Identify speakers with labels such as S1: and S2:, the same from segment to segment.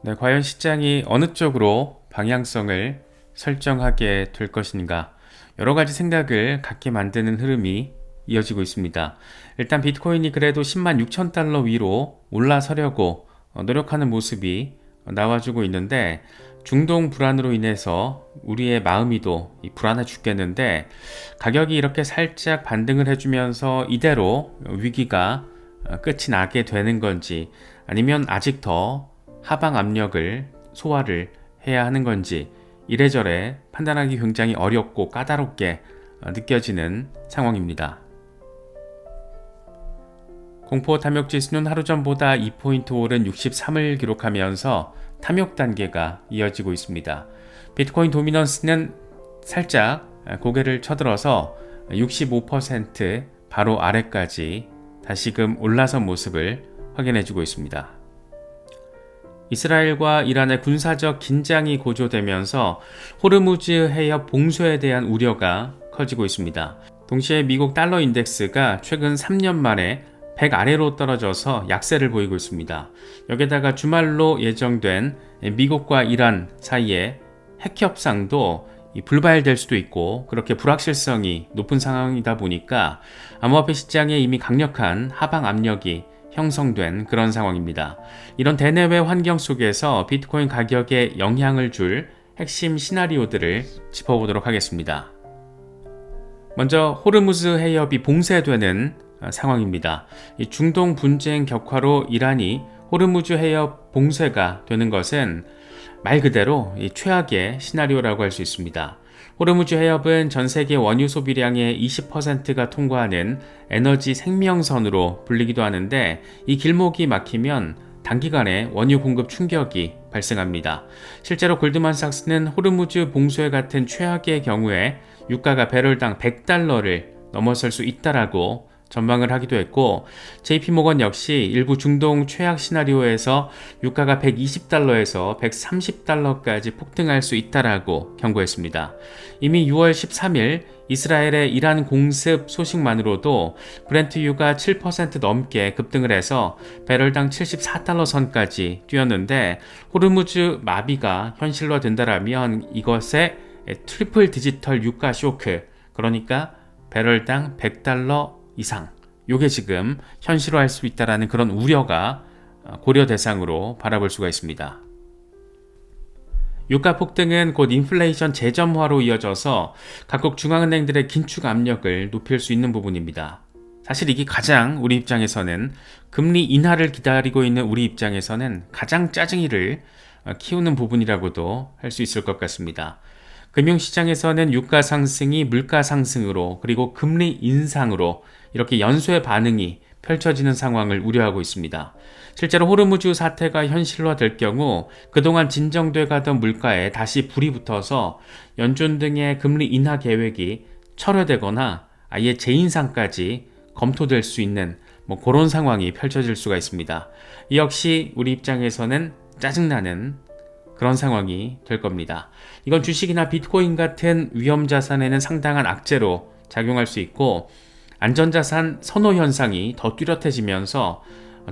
S1: 네, 과연 시장이 어느 쪽으로 방향성을 설정하게 될 것인가? 여러 가지 생각을 갖게 만드는 흐름이 이어지고 있습니다. 일단 비트코인이 그래도 10만 6천 달러 위로 올라서려고 노력하는 모습이 나와주고 있는데, 중동 불안으로 인해서 우리의 마음이 또 불안해 죽겠는데, 가격이 이렇게 살짝 반등을 해주면서 이대로 위기가 끝이 나게 되는 건지, 아니면 아직 더 하방 압력을 소화를 해야 하는 건지 이래저래 판단하기 굉장히 어렵고 까다롭게 느껴지는 상황입니다. 공포 탐욕 지수는 하루 전보다 2포인트 오른 63을 기록하면서 탐욕 단계가 이어지고 있습니다. 비트코인 도미넌스는 살짝 고개를 쳐들어서 65% 바로 아래까지 다시금 올라선 모습을 확인해주고 있습니다. 이스라엘과 이란의 군사적 긴장이 고조되면서 호르무즈 해협 봉쇄에 대한 우려가 커지고 있습니다. 동시에 미국 달러 인덱스가 최근 3년 만에 100 아래로 떨어져서 약세를 보이고 있습니다. 여기다가 주말로 예정된 미국과 이란 사이의 핵 협상도 불발될 수도 있고, 그렇게 불확실성이 높은 상황이다 보니까 암호화폐 시장에 이미 강력한 하방 압력이 형성된 그런 상황입니다. 이런 대내외 환경 속에서 비트코인 가격에 영향을 줄 핵심 시나리오들을 짚어보도록 하겠습니다. 먼저 호르무즈 해협이 봉쇄되는 상황입니다. 이 중동 분쟁 격화로 이란이 호르무즈 해협 봉쇄가 되는 것은 말 그대로 최악의 시나리오라고 할 수 있습니다. 호르무즈 해협은 전 세계 원유 소비량의 20%가 통과하는 에너지 생명선으로 불리기도 하는데, 이 길목이 막히면 단기간에 원유 공급 충격이 발생합니다. 실제로 골드만삭스는 호르무즈 봉쇄 같은 최악의 경우에 유가가 배럴당 100달러를 넘어설 수 있다라고 전망을 하기도 했고, JP모건 역시 일부 중동 최악 시나리오에서 유가가 120달러에서 130달러까지 폭등할 수 있다라고 경고했습니다. 이미 6월 13일 이스라엘의 이란 공습 소식만으로도 브렌트유가 7% 넘게 급등을 해서 배럴당 74달러 선까지 뛰었는데, 호르무즈 마비가 현실화된다라면 이것의 트리플 디지털 유가 쇼크, 그러니까 배럴당 100달러 이상, 요게 지금 현실화할 수 있다는 그런 우려가 고려 대상으로 바라볼 수가 있습니다. 유가 폭등은 곧 인플레이션 재점화로 이어져서 각국 중앙은행들의 긴축 압력을 높일 수 있는 부분입니다. 사실 이게 가장 우리 입장에서는, 금리 인하를 기다리고 있는 우리 입장에서는 가장 짜증이를 키우는 부분이라고도 할 수 있을 것 같습니다. 금융시장에서는 유가 상승이 물가 상승으로, 그리고 금리 인상으로 이렇게 연쇄 반응이 펼쳐지는 상황을 우려하고 있습니다. 실제로 호르무즈 사태가 현실화될 경우 그동안 진정돼 가던 물가에 다시 불이 붙어서 연준 등의 금리 인하 계획이 철회되거나 아예 재인상까지 검토될 수 있는 그런 상황이 펼쳐질 수가 있습니다. 이 역시 우리 입장에서는 짜증나는 그런 상황이 될 겁니다. 이건 주식이나 비트코인 같은 위험자산에는 상당한 악재로 작용할 수 있고, 안전자산 선호 현상이 더 뚜렷해지면서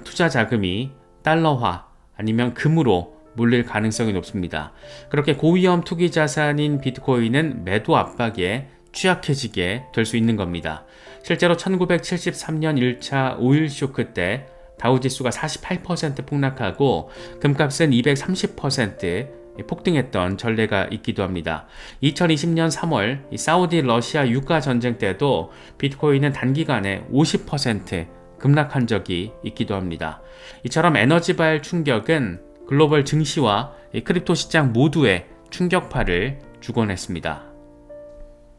S1: 투자 자금이 달러화 아니면 금으로 몰릴 가능성이 높습니다. 그렇게 고위험 투기 자산인 비트코인은 매도 압박에 취약해지게 될 수 있는 겁니다. 실제로 1973년 1차 오일 쇼크 때 다우지수가 48% 폭락하고 금값은 230% 폭등했던 전례가 있기도 합니다. 2020년 3월 사우디 러시아 유가 전쟁 때도 비트코인은 단기간에 50% 급락한 적이 있기도 합니다. 이처럼 에너지발 충격은 글로벌 증시와 크립토 시장 모두에 충격파를 주곤 했습니다.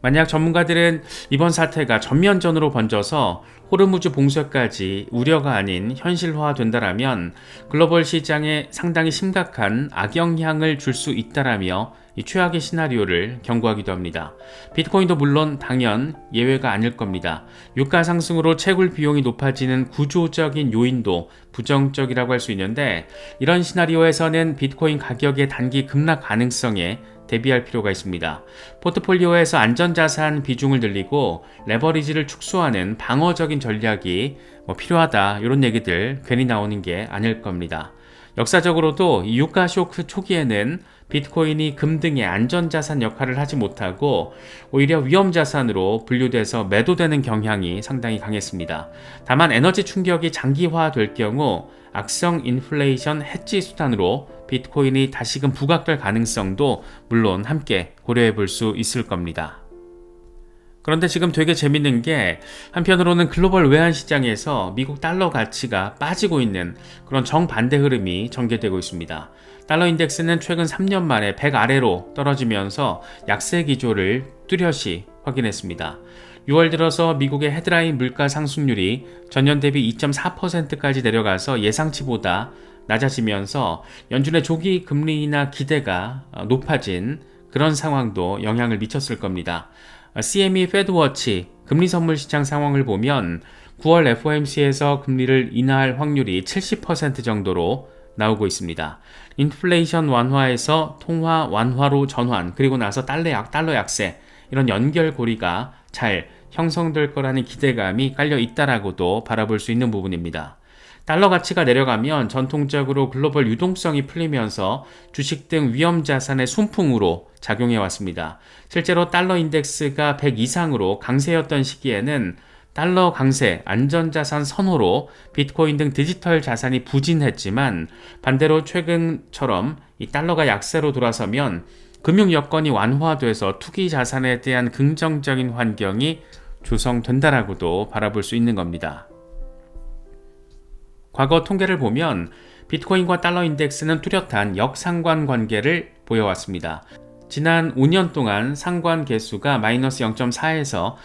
S1: 만약 전문가들은 이번 사태가 전면전으로 번져서 호르무즈 봉쇄까지 우려가 아닌 현실화된다라면 글로벌 시장에 상당히 심각한 악영향을 줄 수 있다라며 이 최악의 시나리오를 경고하기도 합니다. 비트코인도 물론 당연 예외가 아닐 겁니다. 유가 상승으로 채굴 비용이 높아지는 구조적인 요인도 부정적이라고 할 수 있는데, 이런 시나리오에서는 비트코인 가격의 단기 급락 가능성에 대비할 필요가 있습니다. 포트폴리오에서 안전자산 비중을 늘리고 레버리지를 축소하는 방어적인 전략이 필요하다, 이런 얘기들 괜히 나오는 게 아닐 겁니다. 역사적으로도 이 유가 쇼크 초기에는 비트코인이 금 등의 안전자산 역할을 하지 못하고 오히려 위험자산으로 분류돼서 매도되는 경향이 상당히 강했습니다. 다만 에너지 충격이 장기화될 경우 악성 인플레이션 해지 수단으로 비트코인이 다시금 부각될 가능성도 물론 함께 고려해 볼 수 있을 겁니다. 그런데 지금 되게 재밌는 게 한편으로는 글로벌 외환 시장에서 미국 달러 가치가 빠지고 있는 그런 정반대 흐름이 전개되고 있습니다. 달러 인덱스는 최근 3년 만에 100 아래로 떨어지면서 약세 기조를 뚜렷이 확인했습니다. 6월 들어서 미국의 헤드라인 물가 상승률이 전년 대비 2.4%까지 내려가서 예상치보다 낮아지면서 연준의 조기 금리 인하 기대가 높아진 그런 상황도 영향을 미쳤을 겁니다. CME 페드워치 금리 선물 시장 상황을 보면 9월 FOMC에서 금리를 인하할 확률이 70% 정도로 나오고 있습니다. 인플레이션 완화에서 통화 완화로 전환, 그리고 나서 달러 약세, 이런 연결고리가 잘 형성될 거라는 기대감이 깔려 있다라고도 바라볼 수 있는 부분입니다. 달러 가치가 내려가면 전통적으로 글로벌 유동성이 풀리면서 주식 등 위험 자산의 순풍으로 작용해 왔습니다. 실제로 달러 인덱스가 100 이상으로 강세였던 시기에는 달러 강세, 안전자산 선호로 비트코인 등 디지털 자산이 부진했지만 반대로 최근처럼 이 달러가 약세로 돌아서면 금융 여건이 완화돼서 투기 자산에 대한 긍정적인 환경이 조성된다라고도 바라볼 수 있는 겁니다. 과거 통계를 보면 비트코인과 달러 인덱스는 뚜렷한 역상관 관계를 보여왔습니다. 지난 5년 동안 상관 개수가 마이너스 0.4에서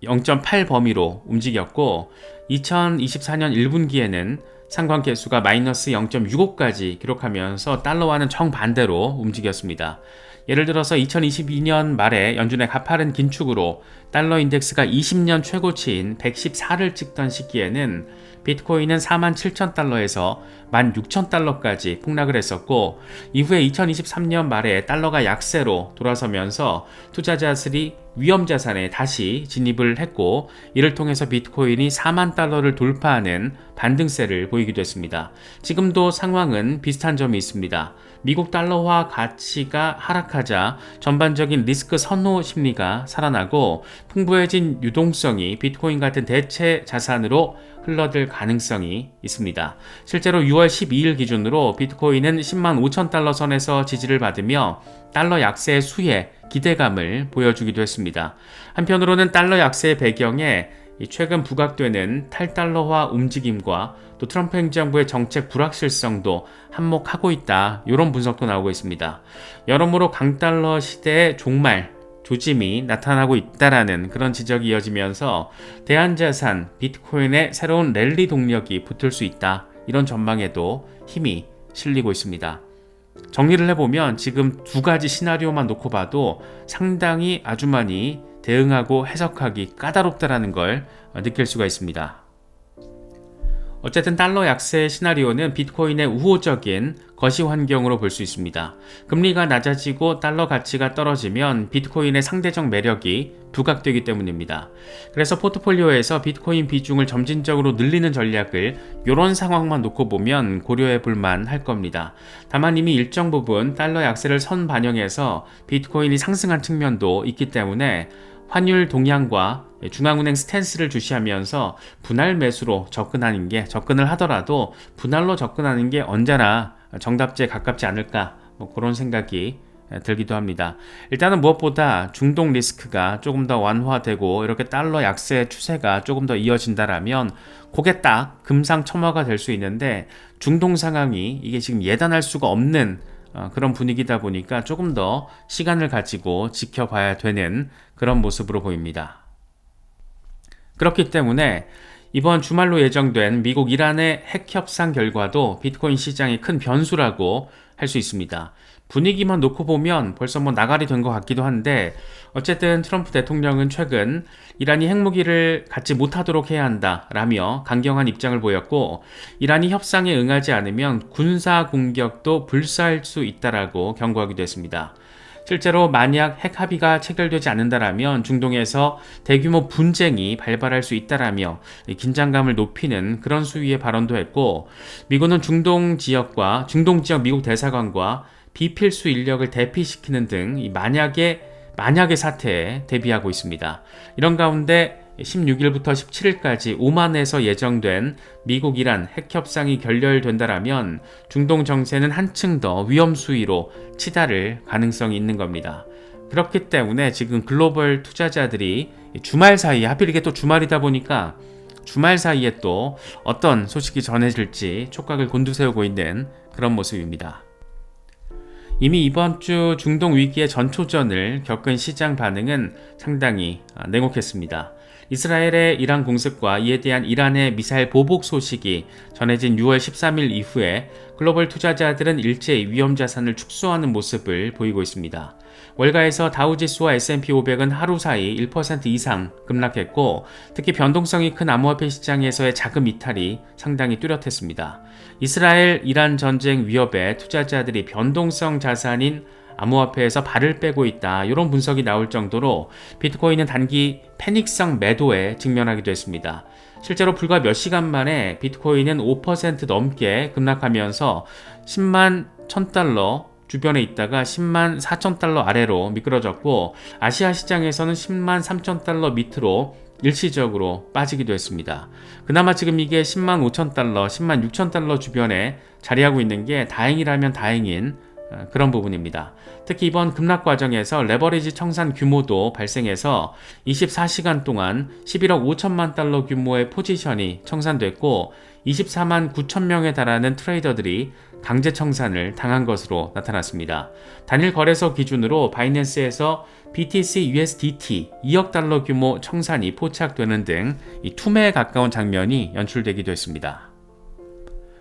S1: 0.8 범위로 움직였고 2024년 1분기에는 상관 개수가 마이너스 0.65까지 기록하면서 달러와는 정반대로 움직였습니다. 예를 들어서 2022년 말에 연준의 가파른 긴축으로 달러 인덱스가 20년 최고치인 114를 찍던 시기에는 비트코인은 47,000달러에서 16,000달러까지 폭락을 했었고 이후에 2023년 말에 달러가 약세로 돌아서면서 투자자들이 위험자산에 다시 진입을 했고 이를 통해서 비트코인이 4만 달러를 돌파하는 반등세를 보이기도 했습니다. 지금도 상황은 비슷한 점이 있습니다. 미국 달러화 가치가 하락하자 전반적인 리스크 선호 심리가 살아나고 풍부해진 유동성이 비트코인 같은 대체 자산으로 흘러들 가능성이 있습니다. 실제로 6월 12일 기준으로 비트코인은 10만 5천 달러 선에서 지지를 받으며 달러 약세의 수혜, 기대감을 보여주기도 했습니다. 한편으로는 달러 약세의 배경에 최근 부각되는 탈달러화 움직임과 또 트럼프 행정부의 정책 불확실성도 한몫하고 있다, 이런 분석도 나오고 있습니다. 여러모로 강달러 시대의 종말, 조짐이 나타나고 있다라는 그런 지적이 이어지면서 대안자산 비트코인의 새로운 랠리 동력이 붙을 수 있다, 이런 전망에도 힘이 실리고 있습니다. 정리를 해보면 지금 두 가지 시나리오만 놓고 봐도 상당히 아주 많이 대응하고 해석하기 까다롭다라는 걸 느낄 수가 있습니다. 어쨌든 달러 약세 시나리오는 비트코인의 우호적인 거시 환경으로 볼 수 있습니다. 금리가 낮아지고 달러 가치가 떨어지면 비트코인의 상대적 매력이 부각되기 때문입니다. 그래서 포트폴리오에서 비트코인 비중을 점진적으로 늘리는 전략을 이런 상황만 놓고 보면 고려해 볼 만할 겁니다. 다만 이미 일정 부분 달러 약세를 선반영해서 비트코인이 상승한 측면도 있기 때문에 환율 동향과 중앙은행 스탠스를 주시하면서 분할 매수로 접근을 하더라도 분할로 접근하는 게 언제나 정답지에 가깝지 않을까, 그런 생각이 들기도 합니다. 일단은 무엇보다 중동 리스크가 조금 더 완화되고 이렇게 달러 약세 추세가 조금 더 이어진다라면 그게 딱 금상첨화가 될 수 있는데 중동 상황이 이게 지금 예단할 수가 없는 그런 분위기다 보니까 조금 더 시간을 가지고 지켜봐야 되는 그런 모습으로 보입니다. 그렇기 때문에 이번 주말로 예정된 미국 이란의 핵 협상 결과도 비트코인 시장의 큰 변수라고 할 수 있습니다. 분위기만 놓고 보면 벌써 나가리 된 것 같기도 한데 어쨌든 트럼프 대통령은 최근 이란이 핵무기를 갖지 못하도록 해야 한다라며 강경한 입장을 보였고 이란이 협상에 응하지 않으면 군사 공격도 불사할 수 있다라고 경고하기도 했습니다. 실제로 만약 핵 합의가 체결되지 않는다라면 중동에서 대규모 분쟁이 발발할 수 있다라며 긴장감을 높이는 그런 수위의 발언도 했고, 미국은 중동 지역 미국 대사관과 비필수 인력을 대피시키는 등 이 만약의 사태에 대비하고 있습니다. 이런 가운데 16일부터 17일까지 오만에서 예정된 미국-이란 핵협상이 결렬된다라면 중동 정세는 한층 더 위험 수위로 치달을 가능성이 있는 겁니다. 그렇기 때문에 지금 글로벌 투자자들이 주말 사이에, 하필 이게 또 주말이다 보니까 주말 사이에 또 어떤 소식이 전해질지 촉각을 곤두세우고 있는 그런 모습입니다. 이미 이번 주 중동 위기의 전초전을 겪은 시장 반응은 상당히 냉혹했습니다. 이스라엘의 이란 공습과 이에 대한 이란의 미사일 보복 소식이 전해진 6월 13일 이후에 글로벌 투자자들은 일제히 위험 자산을 축소하는 모습을 보이고 있습니다. 월가에서 다우지수와 S&P 500은 하루 사이 1% 이상 급락했고, 특히 변동성이 큰 암호화폐 시장에서의 자금 이탈이 상당히 뚜렷했습니다. 이스라엘-이란 전쟁 위협에 투자자들이 변동성 자산인 암호화폐에서 발을 빼고 있다, 이런 분석이 나올 정도로 비트코인은 단기 패닉성 매도에 직면하기도 했습니다. 실제로 불과 몇 시간 만에 비트코인은 5% 넘게 급락하면서 10만 1000달러 주변에 있다가 10만 4000달러 아래로 미끄러졌고, 아시아 시장에서는 10만 3000달러 밑으로 일시적으로 빠지기도 했습니다. 그나마 지금 이게 10만 5000달러, 10만 6000달러 주변에 자리하고 있는 게 다행이라면 다행인 그런 부분입니다. 특히 이번 급락 과정에서 레버리지 청산 규모도 발생해서 24시간 동안 11억 5천만 달러 규모의 포지션이 청산됐고, 24만 9천 명에 달하는 트레이더들이 강제 청산을 당한 것으로 나타났습니다. 단일 거래소 기준으로 바이낸스에서 BTC USDT 2억 달러 규모 청산이 포착되는 등 이 투매에 가까운 장면이 연출되기도 했습니다.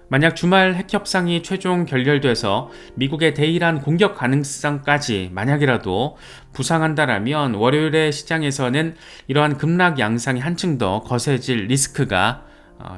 S1: 만약 주말 핵협상이 최종 결렬돼서 미국의 대이란 공격 가능성까지 만약이라도 부상한다라면 월요일의 시장에서는 이러한 급락 양상이 한층 더 거세질 리스크가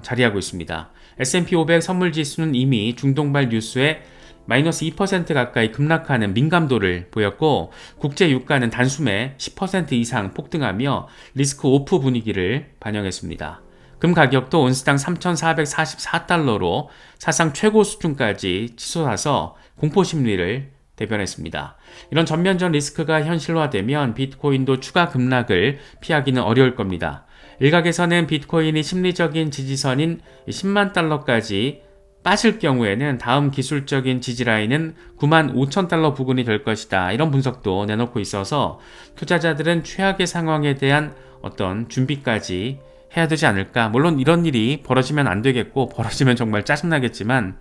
S1: 자리하고 있습니다. S&P 500 선물지수는 이미 중동발 뉴스에 마이너스 2% 가까이 급락하는 민감도를 보였고, 국제 유가는 단숨에 10% 이상 폭등하며 리스크 오프 분위기를 반영했습니다. 금 가격도 온스당 3,444달러로 사상 최고 수준까지 치솟아서 공포 심리를 대변했습니다. 이런 전면전 리스크가 현실화되면 비트코인도 추가 급락을 피하기는 어려울 겁니다. 일각에서는 비트코인이 심리적인 지지선인 10만 달러까지 빠질 경우에는 다음 기술적인 지지라인은 9만 5천 달러 부근이 될 것이다, 이런 분석도 내놓고 있어서 투자자들은 최악의 상황에 대한 어떤 준비까지 해야 되지 않을까. 물론 이런 일이 벌어지면 안 되겠고, 벌어지면 정말 짜증나겠지만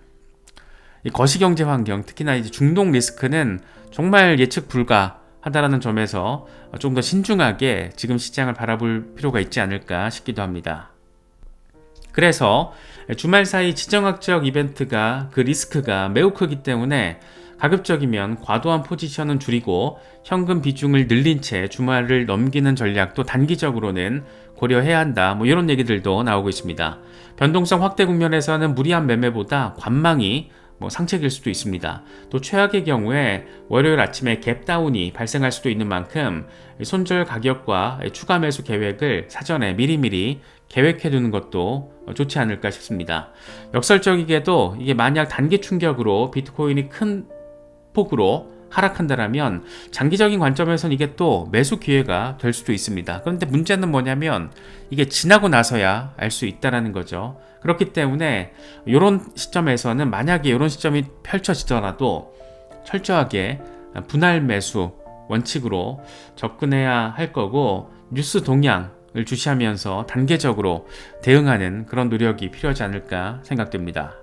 S1: 이 거시경제 환경, 특히나 이제 중동 리스크는 정말 예측 불가하다라는 점에서 좀 더 신중하게 지금 시장을 바라볼 필요가 있지 않을까 싶기도 합니다. 그래서 주말 사이 지정학적 이벤트가 그 리스크가 매우 크기 때문에 가급적이면 과도한 포지션은 줄이고 현금 비중을 늘린 채 주말을 넘기는 전략도 단기적으로는 고려해야 한다, 이런 얘기들도 나오고 있습니다. 변동성 확대 국면에서는 무리한 매매보다 관망이 상책일 수도 있습니다. 또 최악의 경우에 월요일 아침에 갭다운이 발생할 수도 있는 만큼 손절 가격과 추가 매수 계획을 사전에 미리미리 계획해두는 것도 좋지 않을까 싶습니다. 역설적이게도 이게 만약 단기 충격으로 비트코인이 큰 폭으로 하락한다라면 장기적인 관점에서는 이게 또 매수 기회가 될 수도 있습니다. 그런데 문제는 뭐냐면 이게 지나고 나서야 알 수 있다는 거죠. 그렇기 때문에 이런 시점에서는 만약에 이런 시점이 펼쳐지더라도 철저하게 분할 매수 원칙으로 접근해야 할 거고, 뉴스 동향을 주시하면서 단계적으로 대응하는 그런 노력이 필요하지 않을까 생각됩니다.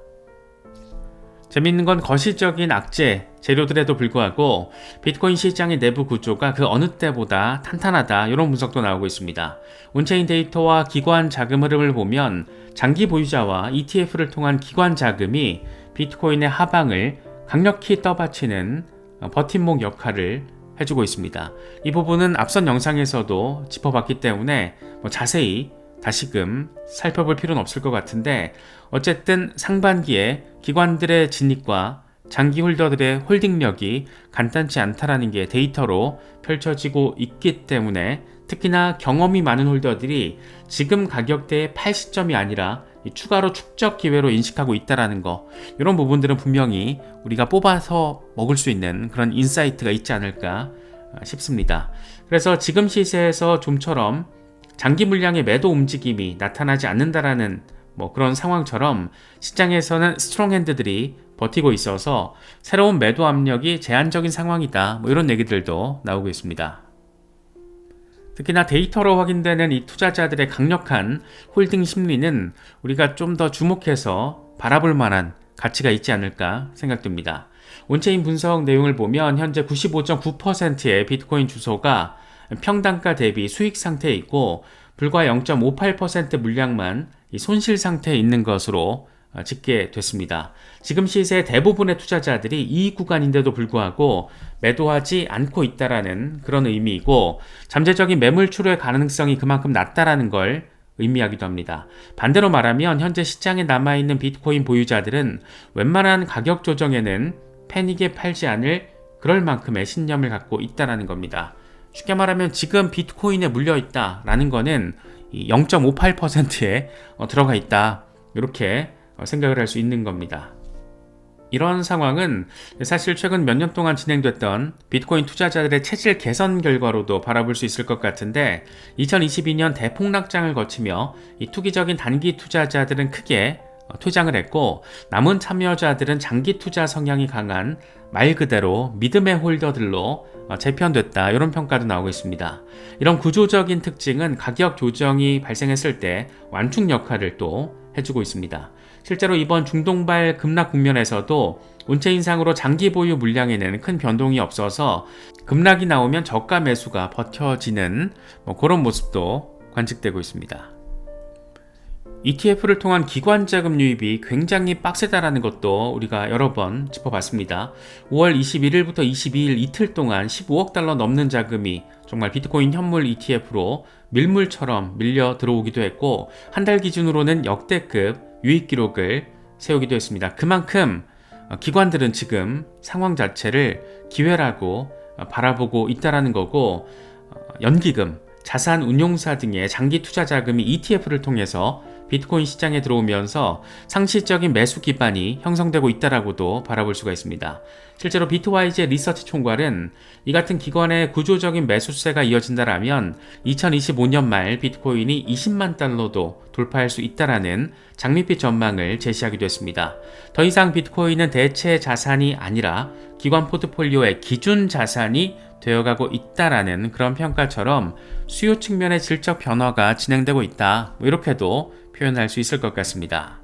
S1: 재미있는 건 거시적인 악재 재료들에도 불구하고 비트코인 시장의 내부 구조가 그 어느 때보다 탄탄하다, 이런 분석도 나오고 있습니다. 온체인 데이터와 기관 자금 흐름을 보면 장기 보유자와 ETF를 통한 기관 자금이 비트코인의 하방을 강력히 떠받치는 버팀목 역할을 해주고 있습니다. 이 부분은 앞선 영상에서도 짚어봤기 때문에 자세히 다시금 살펴볼 필요는 없을 것 같은데, 어쨌든 상반기에 기관들의 진입과 장기 홀더들의 홀딩력이 간단치 않다라는 게 데이터로 펼쳐지고 있기 때문에 특히나 경험이 많은 홀더들이 지금 가격대의 팔 시점이 아니라 추가로 축적 기회로 인식하고 있다는 거, 이런 부분들은 분명히 우리가 뽑아서 먹을 수 있는 그런 인사이트가 있지 않을까 싶습니다. 그래서 지금 시세에서 좀처럼 장기 물량의 매도 움직임이 나타나지 않는다라는 그런 상황처럼 시장에서는 스트롱 핸드들이 버티고 있어서 새로운 매도 압력이 제한적인 상황이다, 이런 얘기들도 나오고 있습니다. 특히나 데이터로 확인되는 이 투자자들의 강력한 홀딩 심리는 우리가 좀 더 주목해서 바라볼 만한 가치가 있지 않을까 생각됩니다. 온체인 분석 내용을 보면 현재 95.9%의 비트코인 주소가 평단가 대비 수익 상태에 있고 불과 0.58% 물량만 손실 상태에 있는 것으로 집계 됐습니다. 지금 시세 대부분의 투자자들이 이익 구간인데도 불구하고 매도하지 않고 있다라는 그런 의미이고, 잠재적인 매물 출회 가능성이 그만큼 낮다라는 걸 의미하기도 합니다. 반대로 말하면 현재 시장에 남아있는 비트코인 보유자들은 웬만한 가격 조정에는 패닉에 팔지 않을 그럴 만큼의 신념을 갖고 있다라는 겁니다. 쉽게 말하면 지금 비트코인에 물려있다라는 거는 0.58%에 들어가 있다, 이렇게 생각을 할 수 있는 겁니다. 이런 상황은 사실 최근 몇 년 동안 진행됐던 비트코인 투자자들의 체질 개선 결과로도 바라볼 수 있을 것 같은데, 2022년 대폭락장을 거치며 이 투기적인 단기 투자자들은 크게 퇴장을 했고, 남은 참여자들은 장기 투자 성향이 강한 말 그대로 믿음의 홀더들로 재편됐다, 이런 평가도 나오고 있습니다. 이런 구조적인 특징은 가격 조정이 발생했을 때 완충 역할을 또 해주고 있습니다. 실제로 이번 중동발 급락 국면에서도 온체인상으로 장기 보유 물량에는 큰 변동이 없어서 급락이 나오면 저가 매수가 버텨지는 그런 모습도 관측되고 있습니다. ETF를 통한 기관 자금 유입이 굉장히 빡세다라는 것도 우리가 여러 번 짚어봤습니다. 5월 21일부터 22일 이틀 동안 15억 달러 넘는 자금이 정말 비트코인 현물 ETF로 밀물처럼 밀려 들어오기도 했고, 한 달 기준으로는 역대급 유입 기록을 세우기도 했습니다. 그만큼 기관들은 지금 상황 자체를 기회라고 바라보고 있다라는 거고, 연기금, 자산 운용사 등의 장기 투자 자금이 ETF를 통해서 비트코인 시장에 들어오면서 상시적인 매수 기반이 형성되고 있다라고도 바라볼 수가 있습니다. 실제로 비트와이즈의 리서치 총괄은 이 같은 기관의 구조적인 매수세가 이어진다라면 2025년 말 비트코인이 20만 달러도 돌파할 수 있다라는 장밋빛 전망을 제시하기도 했습니다. 더 이상 비트코인은 대체 자산이 아니라 기관 포트폴리오의 기준 자산이 되어가고 있다라는 그런 평가처럼 수요 측면의 질적 변화가 진행되고 있다, 이렇게도 표현할 수 있을 것 같습니다.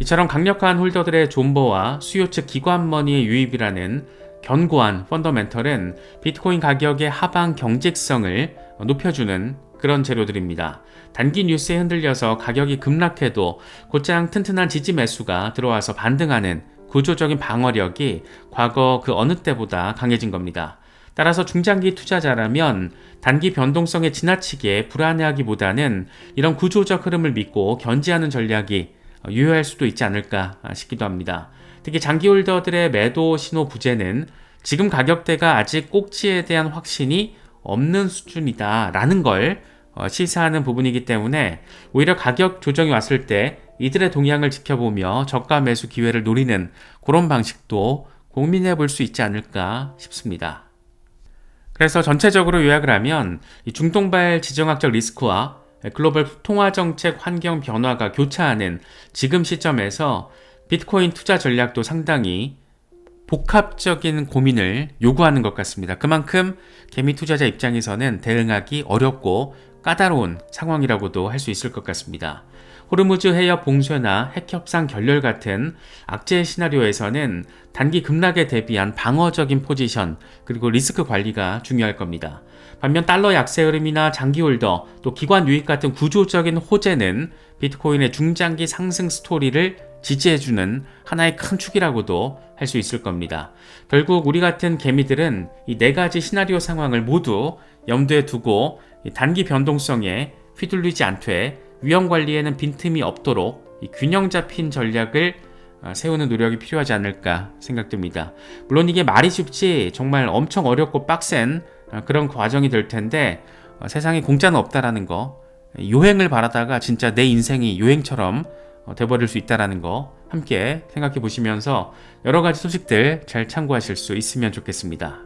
S1: 이처럼 강력한 홀더들의 존버와 수요 측 기관 머니의 유입이라는 견고한 펀더멘털은 비트코인 가격의 하방 경직성을 높여주는 그런 재료들입니다. 단기 뉴스에 흔들려서 가격이 급락해도 곧장 튼튼한 지지 매수가 들어와서 반등하는 구조적인 방어력이 과거 그 어느 때보다 강해진 겁니다. 따라서 중장기 투자자라면 단기 변동성에 지나치게 불안해하기보다는 이런 구조적 흐름을 믿고 견지하는 전략이 유효할 수도 있지 않을까 싶기도 합니다. 특히 장기 홀더들의 매도 신호 부재는 지금 가격대가 아직 꼭지에 대한 확신이 없는 수준이다라는 걸 시사하는 부분이기 때문에 오히려 가격 조정이 왔을 때 이들의 동향을 지켜보며 저가 매수 기회를 노리는 그런 방식도 고민해 볼 수 있지 않을까 싶습니다. 그래서 전체적으로 요약을 하면 이 중동발 지정학적 리스크와 글로벌 통화정책 환경 변화가 교차하는 지금 시점에서 비트코인 투자 전략도 상당히 복합적인 고민을 요구하는 것 같습니다. 그만큼 개미 투자자 입장에서는 대응하기 어렵고 까다로운 상황이라고도 할 수 있을 것 같습니다. 호르무즈 해협 봉쇄나 핵 협상 결렬 같은 악재 시나리오에서는 단기 급락에 대비한 방어적인 포지션 그리고 리스크 관리가 중요할 겁니다. 반면 달러 약세 흐름이나 장기 홀더 또 기관 유입 같은 구조적인 호재는 비트코인의 중장기 상승 스토리를 지지해주는 하나의 큰 축이라고도 할 수 있을 겁니다. 결국 우리 같은 개미들은 이 네 가지 시나리오 상황을 모두 염두에 두고 단기 변동성에 휘둘리지 않되 위험 관리에는 빈틈이 없도록 균형 잡힌 전략을 세우는 노력이 필요하지 않을까 생각됩니다. 물론 이게 말이 쉽지 정말 엄청 어렵고 빡센 그런 과정이 될 텐데 세상에 공짜는 없다라는 거, 요행을 바라다가 진짜 내 인생이 요행처럼 돼버릴 수 있다라는 거 함께 생각해 보시면서 여러 가지 소식들 잘 참고하실 수 있으면 좋겠습니다.